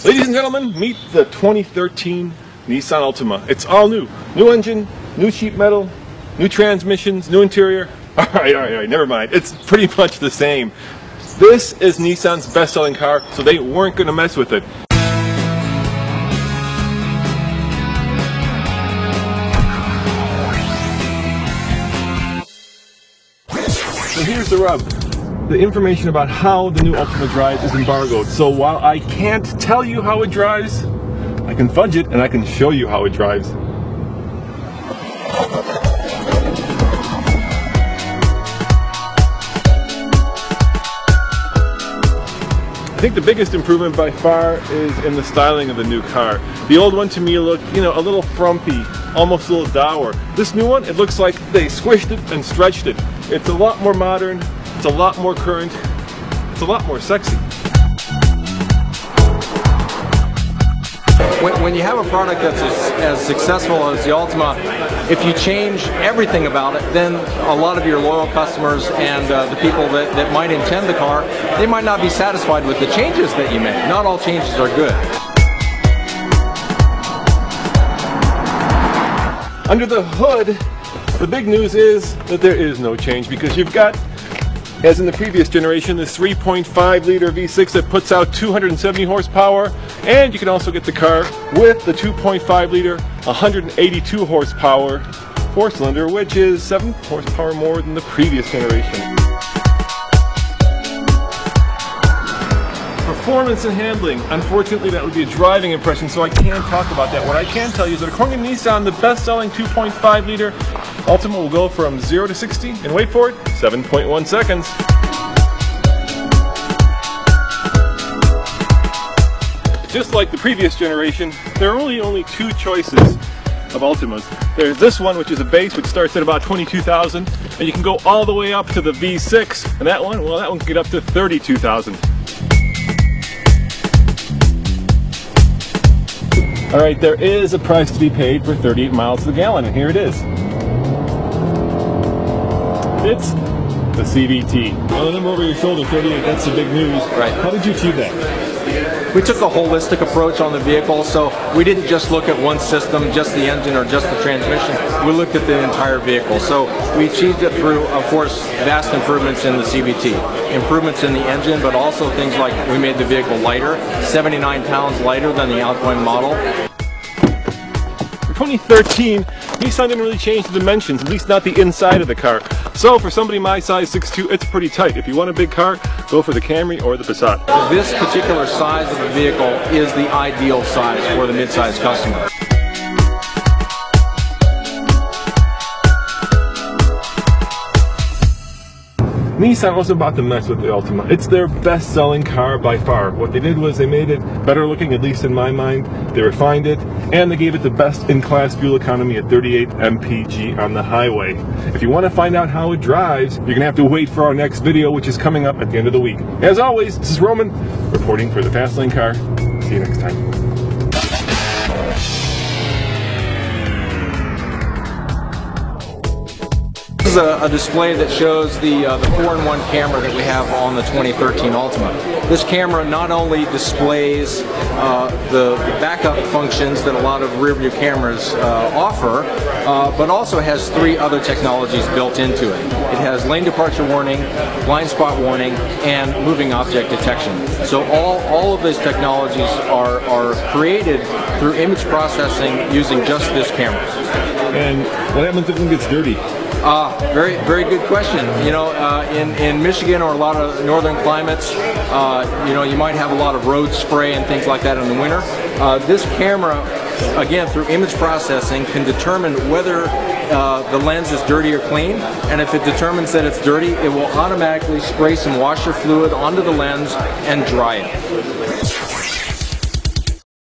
Ladies and gentlemen, meet the 2013 Nissan Altima. It's all new. New engine, new sheet metal, new transmissions, new interior. All right, never mind. It's pretty much the same. This is Nissan's best-selling car, so they weren't going to mess with it. So here's the rub. The information about how the new Altima drives is embargoed. So while I can't tell you how it drives, I can fudge it and I can show you how it drives. I think the biggest improvement by far is in the styling of the new car. The old one to me looked, a little frumpy, almost a little dour. This new one, it looks like they squished it and stretched it. It's a lot more modern, it's a lot more current, it's a lot more sexy. When you have a product that's as successful as the Altima, if you change everything about it, then a lot of your loyal customers and the people that might intend the car, they might not be satisfied with the changes that you make. Not all changes are good. Under the hood, the big news is that there is no change, because you've got, as in the previous generation, this 3.5 liter V6 that puts out 270 horsepower, and you can also get the car with the 2.5 liter 182 horsepower 4-cylinder, which is 7 horsepower more than the previous generation. Performance and handling. Unfortunately, that would be a driving impression, so I can't talk about that. What I can tell you is that according to Nissan, the best-selling 2.5 liter Altima will go from 0 to 60, and wait for it, 7.1 seconds. Just like the previous generation, there are only two choices of Altimas. There's this one, which is a base, which starts at about 22,000, and you can go all the way up to the V6, and that one can get up to 32,000. All right, there is a price to be paid for 38 miles to the gallon, and here it is. It's the CVT. Well, the number over your shoulder, 38, that's the big news. Right. How did you achieve that? We took a holistic approach on the vehicle, so we didn't just look at one system, just the engine or just the transmission. We looked at the entire vehicle. So we achieved it through, of course, vast improvements in the CVT. Improvements in the engine, but also things like we made the vehicle lighter, 79 pounds lighter than the outgoing model. For 2013, Nissan didn't really change the dimensions, at least not the inside of the car. So for somebody my size, 6'2", it's pretty tight. If you want a big car, go for the Camry or the Passat. This particular size of the vehicle is the ideal size for the mid-size customer. Nissan wasn't about to mess with the Altima. It's their best-selling car by far. What they did was they made it better looking, at least in my mind. They refined it, and they gave it the best-in-class fuel economy at 38 mpg on the highway. If you want to find out how it drives, you're going to have to wait for our next video, which is coming up at the end of the week. As always, this is Roman, reporting for the Fast Lane Car. See you next time. This is a display that shows the 4-in-1 camera that we have on the 2013 Altima. This camera not only displays the backup functions that a lot of rear-view cameras offer, but also has 3 other technologies built into it. It has lane departure warning, blind spot warning, and moving object detection. So all of these technologies are created through image processing using just this camera. And what happens if it gets dirty? Very good question. In Michigan or a lot of northern climates, you might have a lot of road spray and things like that in the winter. This camera, again, through image processing, can determine whether the lens is dirty or clean, and if it determines that it's dirty, it will automatically spray some washer fluid onto the lens and dry it.